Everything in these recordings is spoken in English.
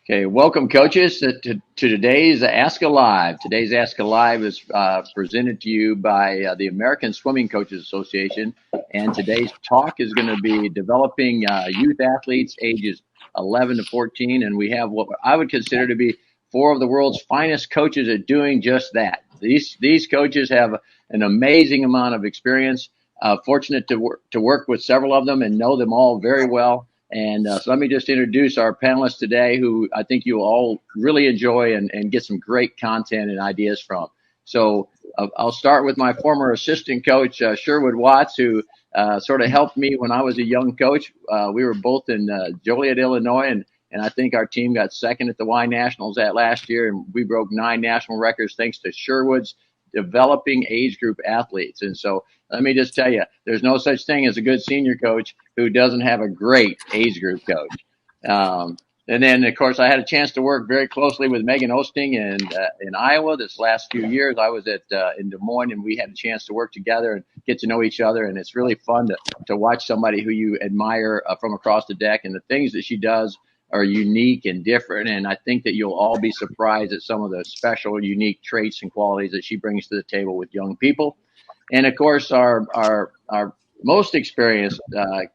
Okay, welcome coaches to today's ASCA Live. Today's ASCA Live is presented to you by the American Swimming Coaches Association. And today's talk is going to be developing youth athletes ages 11 to 14. And we have what I would consider to be four of the world's finest coaches at doing just that. These coaches have an amazing amount of experience. Fortunate to work with several of them and know them all very well. And so let me just introduce our panelists today, who I think you'll all really enjoy and get some great content and ideas from. So I'll start with my former assistant coach, Sherwood Watts, who sort of helped me when I was a young coach. We were both in Joliet, Illinois, and I think our team got second at the Y Nationals that last year, and we broke 9 national records thanks to Sherwood's developing age group athletes. And so let me just tell you, there's no such thing as a good senior coach who doesn't have a great age group coach. And then, of course, I had a chance to work very closely with Megan Osting in Iowa this last few years. I was in Des Moines, and we had a chance to work together and get to know each other. And it's really fun to watch somebody who you admire from across the deck. And the things that she does are unique and different. And I think that you'll all be surprised at some of the special, unique traits and qualities that she brings to the table with young people. And of course, our most experienced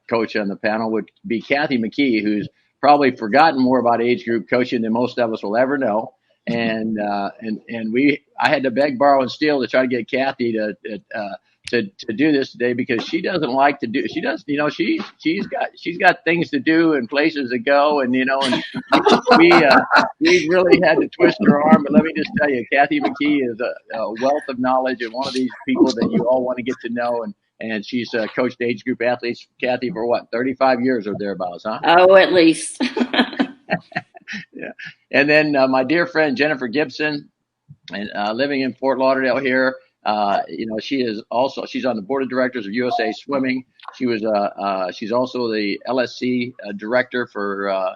coach on the panel would be Kathy McKee, who's probably forgotten more about age group coaching than most of us will ever know. And I had to beg, borrow, and steal to try to get Kathy to do this today, because she doesn't like to do. She does, she's got things to do and places to go, and and we really had to twist her arm. But let me just tell you, Kathy McKee is a wealth of knowledge and one of these people that you all want to get to know. And she's coached age group athletes, Kathy, for what, 35 years or thereabouts, huh? Oh, at least. Yeah. And then my dear friend Jennifer Gibson, and living in Fort Lauderdale here. She's on the board of directors of USA Swimming. She's also the LSC director for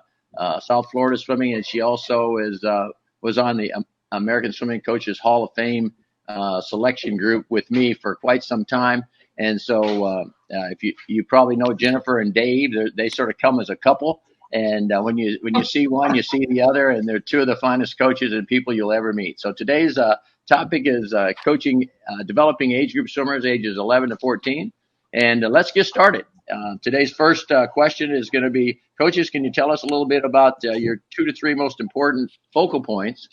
South Florida Swimming, and she also was on the American Swimming Coaches Hall of Fame selection group with me for quite some time. And so if you probably know Jennifer and Dave, they sort of come as a couple. And when you see one, you see the other, and they're two of the finest coaches and people you'll ever meet. So today's topic is coaching, developing age group swimmers ages 11 to 14. And let's get started. Today's first question is going to be, coaches, can you tell us a little bit about your 2 to 3 most important focal points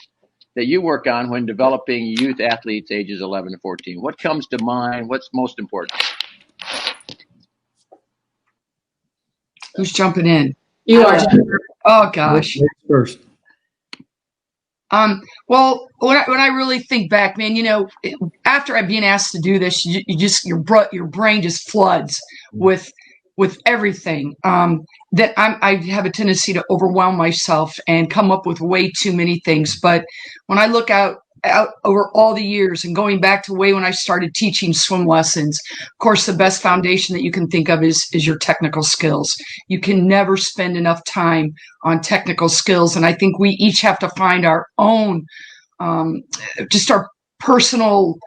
that you work on when developing youth athletes ages 11 to 14? What comes to mind? What's most important? Who's jumping in? You are. Oh gosh. First. Well, when I really think back, man, after I've been asked to do this, your brain just floods with everything. That I have a tendency to overwhelm myself and come up with way too many things. But when I look out over all the years and going back to way when I started teaching swim lessons, of course, the best foundation that you can think of is your technical skills. You can never spend enough time on technical skills. And I think we each have to find our own, just our personal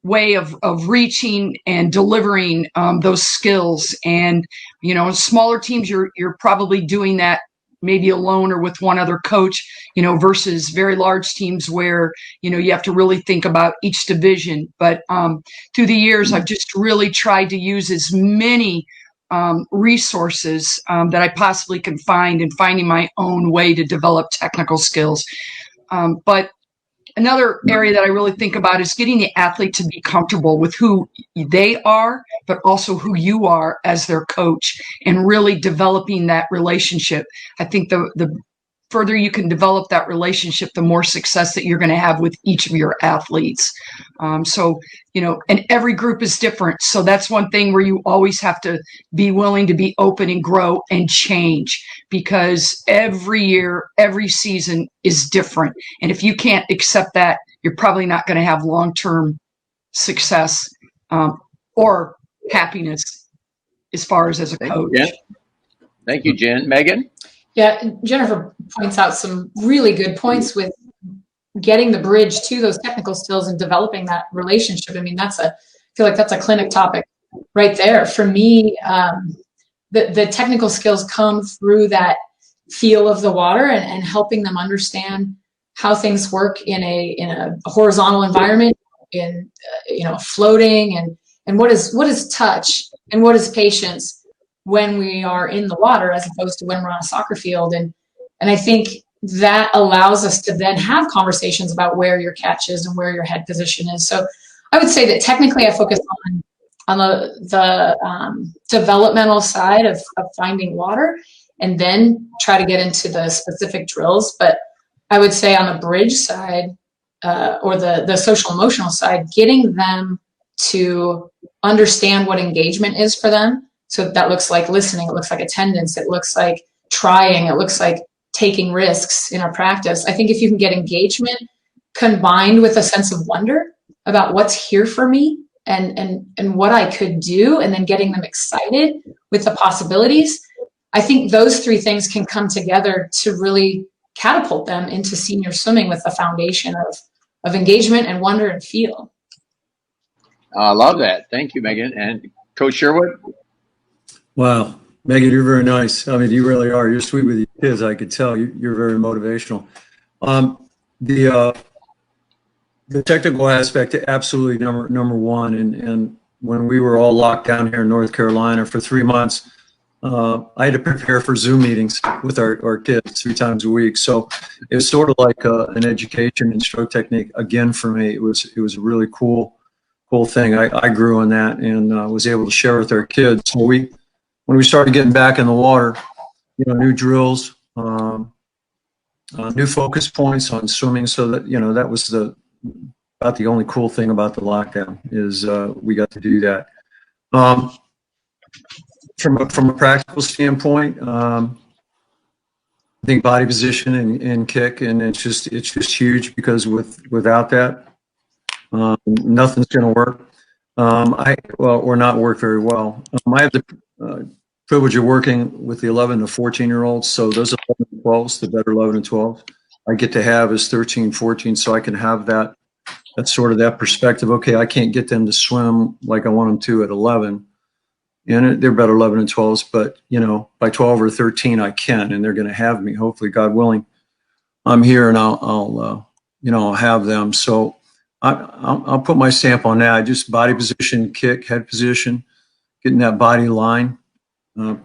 way of reaching and delivering those skills. And, in smaller teams, you're probably doing that maybe alone or with one other coach, versus very large teams where, you have to really think about each division. But through the years, I've just really tried to use as many resources that I possibly can find in finding my own way to develop technical skills. But another area that I really think about is getting the athlete to be comfortable with who they are, but also who you are as their coach, and really developing that relationship. I think the further you can develop that relationship, the more success that you're going to have with each of your athletes. And every group is different. So that's one thing where you always have to be willing to be open and grow and change, because every year, every season is different. And if you can't accept that, you're probably not going to have long-term success or happiness as far as a coach. Thank you, Jen. Megan? Yeah, Jennifer points out some really good points with getting the bridge to those technical skills and developing that relationship. I mean, I feel like that's a clinic topic right there. For me, the technical skills come through that feel of the water, and helping them understand how things work in a horizontal environment, in floating, and what is touch and what is patience when we are in the water as opposed to when we're on a soccer field. And I think that allows us to then have conversations about where your catch is and where your head position is. So I would say that technically I focus on the developmental side of finding water, and then try to get into the specific drills. But I would say on the bridge side, or the social emotional side, getting them to understand what engagement is for them. So that looks like listening, it looks like attendance, it looks like trying, it looks like taking risks in our practice. I think if you can get engagement combined with a sense of wonder about what's here for me and what I could do, and then getting them excited with the possibilities, I think those three things can come together to really catapult them into senior swimming with a foundation of engagement and wonder and feel. I love that. Thank you, Megan. And Coach Sherwood? Wow, Megan, you're very nice. I mean, you really are. You're sweet with your kids. I could tell you're very motivational. The technical aspect, absolutely number one. And when we were all locked down here in North Carolina for 3 months, I had to prepare for Zoom meetings with our kids 3 times a week. So it was sort of like an education in stroke technique again for me. It was a really cool thing. I grew on that and was able to share with our kids. So when we started getting back in the water, new drills, new focus points on swimming. So that that was about the only cool thing about the lockdown is we got to do that. From a practical standpoint, I think body position and kick, and it's just huge, because without that, nothing's going to work. Or not work very well. I have the privilege of working with the 11 to 14-year-olds. So those 11 and 12s, the better 11 and 12, I get to have as 13, 14. So I can have that sort of that perspective. Okay, I can't get them to swim like I want them to at 11. And they're better 11 and 12s, but by 12 or 13, I can, and they're going to have me. Hopefully, God willing, I'm here, and I'll have them. So I'll put my stamp on that. Just body position, kick, head position, getting that body line,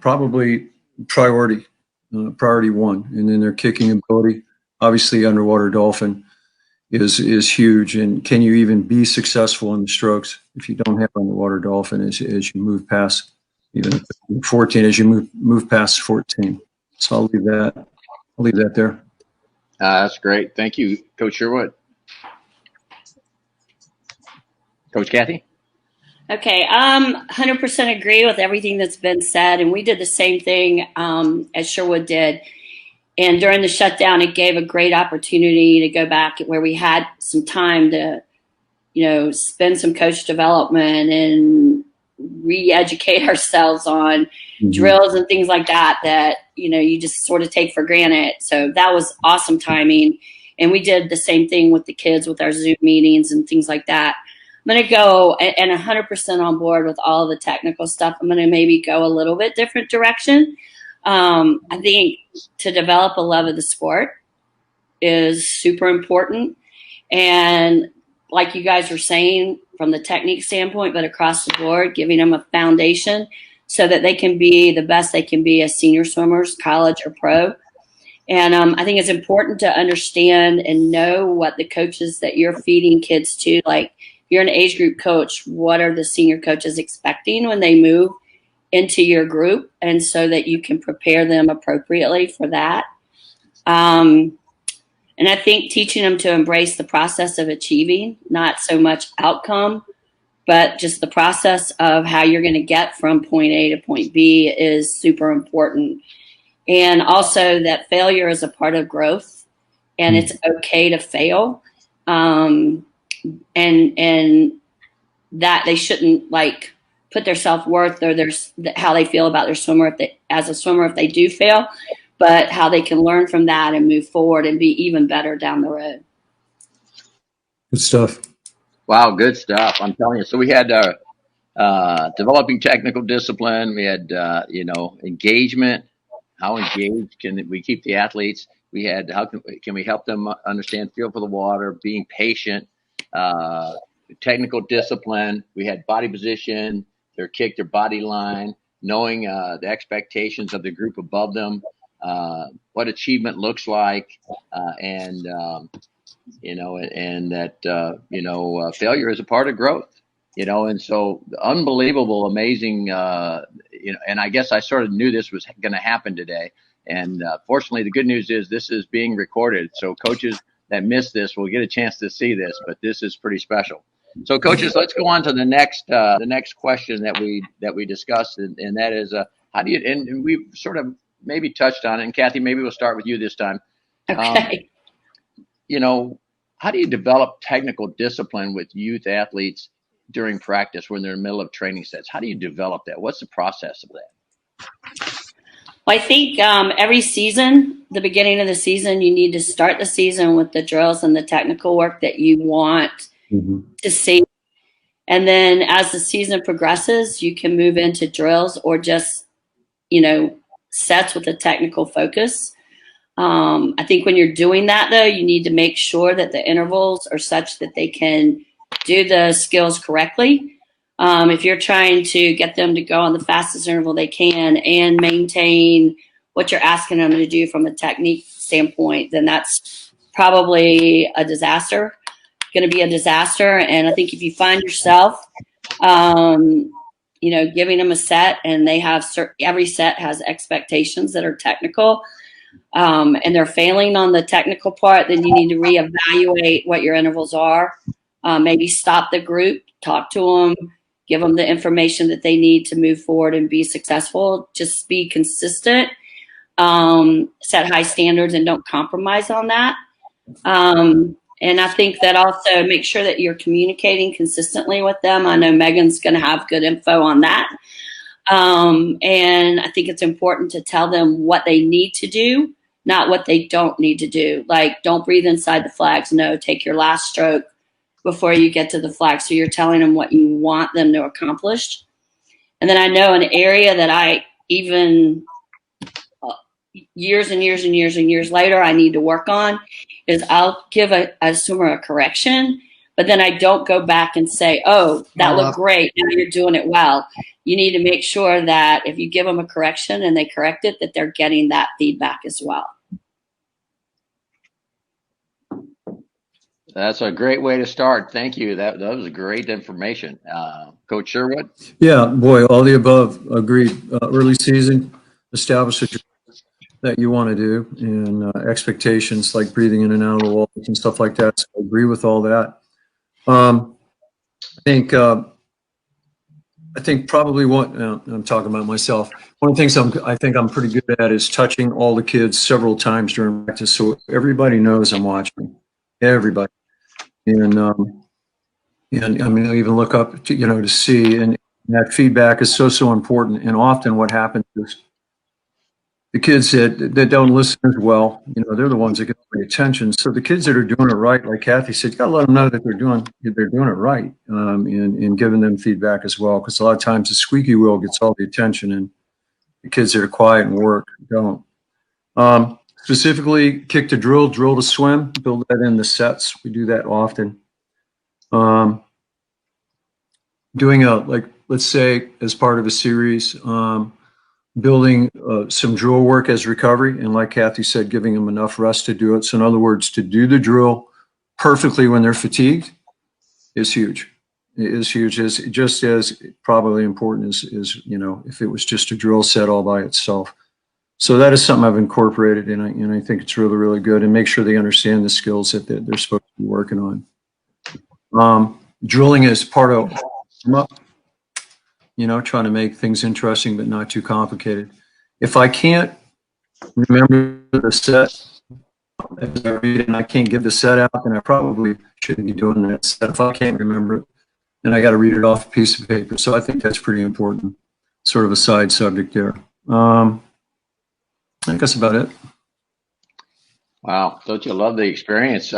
probably priority one, and then their kicking ability. Obviously, underwater dolphin is huge, and can you even be successful in the strokes if you don't have underwater dolphin as you move past 14, as you move past 14? So I'll leave that there. That's great. Thank you, Coach Sherwood. Coach Kathy? Okay, 100% agree with everything that's been said, and we did the same thing as Sherwood did. And during the shutdown, it gave a great opportunity to go back where we had some time to, spend some coach development and re-educate ourselves on drills and things like that, you just sort of take for granted. So that was awesome timing. And we did the same thing with the kids with our Zoom meetings and things like that. I'm going to go and 100% on board with all the technical stuff. I'm going to maybe go a little bit different direction. I think to develop a love of the sport is super important. And like you guys were saying, from the technique standpoint, but across the board, giving them a foundation so that they can be the best they can be as senior swimmers, college or pro. And I think it's important to understand and know what the coaches that you're feeding kids to, like if you're an age group coach, what are the senior coaches expecting when they move into your group, and so that you can prepare them appropriately for that. And I think teaching them to embrace the process of achieving, not so much outcome, but just the process of how you're going to get from point A to point B is super important. And also that failure is a part of growth, and it's okay to fail. And that they shouldn't put their self-worth or how they feel about their swimmer if they do fail, but how they can learn from that and move forward and be even better down the road. Good stuff. Wow, good stuff. I'm telling you. So we had developing technical discipline. We had engagement, how engaged can we keep the athletes? We had how can we help them understand feel for the water, being patient, technical discipline. We had body position, their kick, their body line, knowing the expectations of the group above them, what achievement looks like, and and that failure is a part of growth. And so unbelievable, amazing, and I guess I sort of knew this was going to happen today. And fortunately, the good news is this is being recorded. So coaches that miss this will get a chance to see this, but this is pretty special. So coaches, let's go on to the next question that we discussed. And that is, how do you, and we've sort of maybe touched on it. And Kathy, maybe we'll start with you this time. Okay. How do you develop technical discipline with youth athletes during practice when they're in the middle of training sets? How do you develop that? What's the process of that? Well, I think every season, the beginning of the season, you need to start the season with the drills and the technical work that you want to see. And then as the season progresses, you can move into drills or just, sets with a technical focus. I think when you're doing that, though, you need to make sure that the intervals are such that they can do the skills correctly. If you're trying to get them to go on the fastest interval they can and maintain what you're asking them to do from a technique standpoint, then that's probably a disaster, going to be a disaster. And I think if you find yourself, giving them a set and they have every set has expectations that are technical, and they're failing on the technical part, then you need to reevaluate what your intervals are. Maybe stop the group, talk to them, give them the information that they need to move forward and be successful. Just be consistent, set high standards, and don't compromise on that. And I think that also make sure that you're communicating consistently with them. I know Megan's going to have good info on that. And I think it's important to tell them what they need to do, not what they don't need to do. Like, don't breathe inside the flags. No, take your last stroke before you get to the flag. So you're telling them what you want them to accomplish. And then I know an area that I even years and years and years and years later I need to work on is I'll give a swimmer a correction, but then I don't go back and say, oh, that looked great, now you're doing it well. You need to make sure that if you give them a correction and they correct it, that they're getting that feedback as well. That's a great way to start. Thank you. That was great information. Coach Sherwood? Yeah, boy, all the above. Agreed. Early season, establish a drill that you want to do, and expectations like breathing in and out of the walls and stuff like that. So I agree with all that. I think probably I'm talking about myself. One of the things I think I'm pretty good at is touching all the kids several times during practice, so everybody knows I'm watching. Everybody. And I mean, I even look up to see, and that feedback is so important. And often what happens is the kids that don't listen as well, they're the ones that get the attention. So the kids that are doing it right, like Kathy said, you got to let them know that they're doing it right, and giving them feedback as well. Because a lot of times the squeaky wheel gets all the attention, and the kids that are quiet and work don't. Specifically, kick to drill to swim, build that in the sets. We do that often. Doing let's say as part of a series, building some drill work as recovery. And like Kathy said, giving them enough rest to do it. So in other words, to do the drill perfectly when they're fatigued is huge. It is huge. It's just as probably important as if it was just a drill set all by itself. So that is something I've incorporated, and I think it's really, really good, and make sure they understand the skills that they're supposed to be working on. Drilling is part of, trying to make things interesting but not too complicated. If I can't remember the set as I read it, and I can't give the set out, then I probably shouldn't be doing that set. If I can't remember it, then I got to read it off a piece of paper. So I think that's pretty important. Sort of a side subject there. I think that's about it. Wow, don't you love the experience?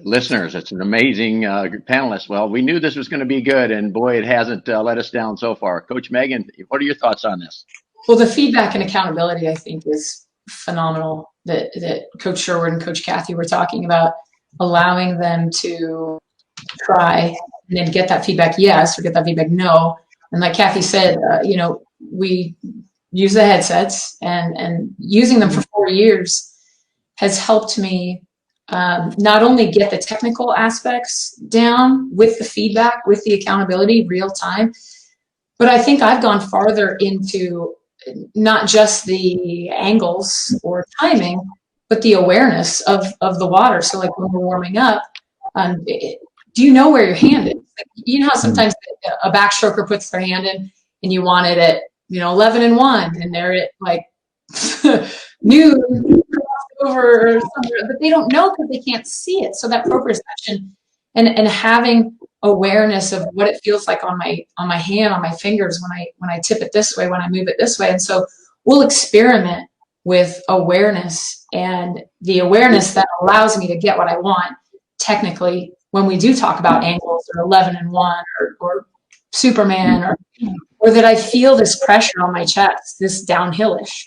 Listeners, it's an amazing panelist. Well, we knew this was going to be good, and boy, it hasn't let us down so far. Coach Megan, what are your thoughts on this? Well, the feedback and accountability, I think, is phenomenal that Coach Sherwood and Coach Kathy were talking about, allowing them to try and then get that feedback yes or get that feedback no. And like Kathy said, we use the headsets, and using them for 4 years has helped me not only get the technical aspects down with the feedback, with the accountability real time, but I think I've gone farther into not just the angles or timing, but the awareness of the water. So like when we're warming up, do you know where your hand is? Like, you know how sometimes a backstroker puts their hand in and you want it at 11 and 1, and they're at like noon over or somewhere, but they don't know because they can't see it. So that proprioception and having awareness of what it feels like on my hand, on my fingers, when I tip it this way, when I move it this way. And so we'll experiment with awareness, and the awareness that allows me to get what I want technically when we do talk about angles or 11 and 1 or Superman or that I feel this pressure on my chest, this downhillish.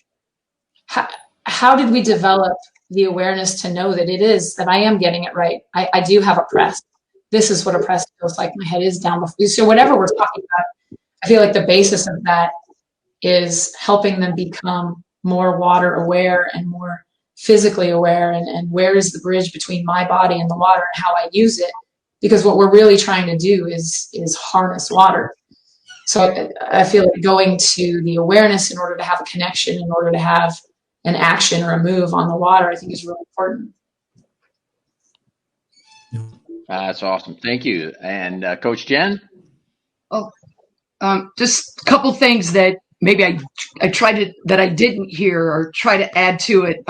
How did we develop the awareness to know that it is, that I am getting it right? I do have a press. This is what a press feels like. My head is down. So whatever we're talking about, I feel like the basis of that is helping them become more water aware and more physically aware, and where is the bridge between my body and the water and how I use it. Because what we're really trying to do is harness water. So I feel like going to the awareness in order to have a connection, in order to have an action or a move on the water, I think is really important. That's awesome. Thank you. And Coach Jen? Oh, just a couple things that maybe I tried to, that I didn't hear or try to add to it.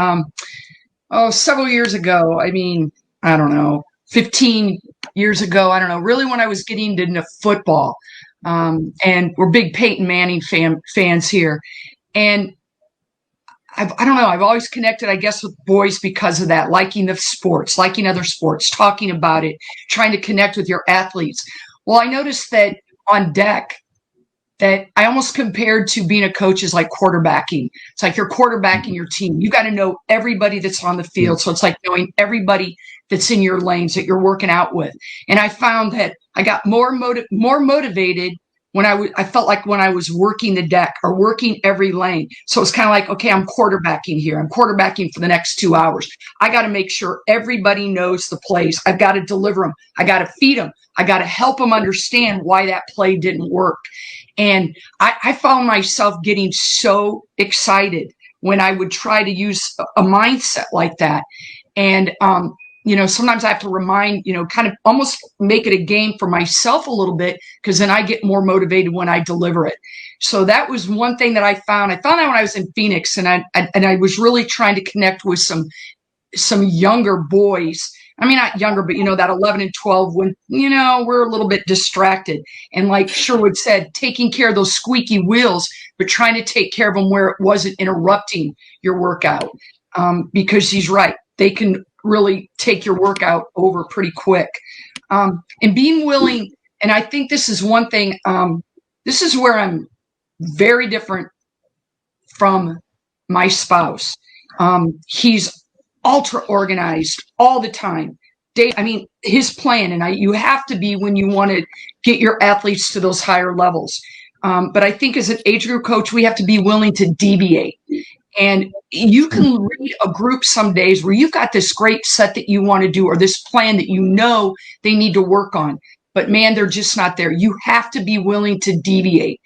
Several years ago, I mean, I don't know, 15 years ago, I don't know, really when I was getting into football, and we're big Peyton Manning fans here. And I don't know, I've always connected, I guess, with boys because of that, liking the sports, liking other sports, talking about it, trying to connect with your athletes. Well, I noticed that on deck, that I almost compared to being a coach is like quarterbacking. It's like you're quarterbacking your team. You got to know everybody that's on the field. So it's like knowing everybody that's in your lanes that you're working out with. And I found that I got more motivated when I felt like when I was working the deck or working every lane. So it's kind of like, okay, I'm quarterbacking here. I'm quarterbacking for the next 2 hours. I got to make sure everybody knows the plays. I've got to deliver them. I got to feed them. I got to help them understand why that play didn't work. And I found myself getting so excited when I would try to use a mindset like that. And, sometimes I have to remind, kind of almost make it a game for myself a little bit, because then I get more motivated when I deliver it. So that was one thing that I found. I found that when I was in Phoenix, and I was really trying to connect with some younger boys. I mean, not younger, but, that 11 and 12 when, we're a little bit distracted. And like Sherwood said, taking care of those squeaky wheels, but trying to take care of them where it wasn't interrupting your workout. Because he's right. They can really take your workout over pretty quick. And being willing, and I think this is one thing, this is where I'm very different from my spouse. He's ultra organized all the time. His plan, and you have to be when you want to get your athletes to those higher levels. But I think as an age group coach, we have to be willing to deviate. And you can read a group some days where you've got this great set that you want to do, or this plan that they need to work on. But man, they're just not there. You have to be willing to deviate.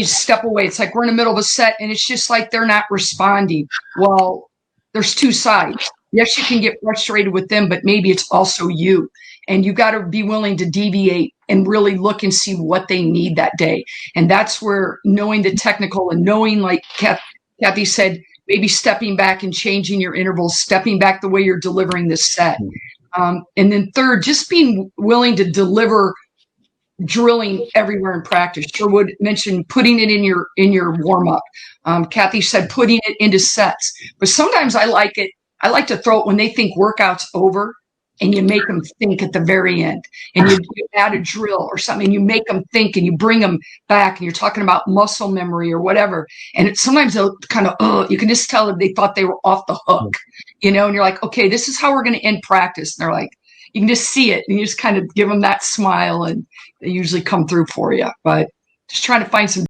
Step away. It's like we're in the middle of a set and it's just like they're not responding. Well, there's two sides. Yes, you can get frustrated with them, but maybe it's also you. And you got to be willing to deviate and really look and see what they need that day. And that's where knowing the technical and knowing, like Kathy said, maybe stepping back and changing your intervals, stepping back the way you're delivering this set. And then third, just being willing to deliver drilling everywhere in practice. Sherwood mentioned putting it in your warm up. Kathy said putting it into sets. But sometimes I like to throw it when they think workout's over and you make them think at the very end, and you add a drill or something, and you make them think, and you bring them back, and you're talking about muscle memory or whatever. And sometimes they'll kind of, you can just tell that they thought they were off the hook, and you're like, okay, this is how we're going to end practice. And they're like, you can just see it, and you just kind of give them that smile, and they usually come through for you. But just trying to find some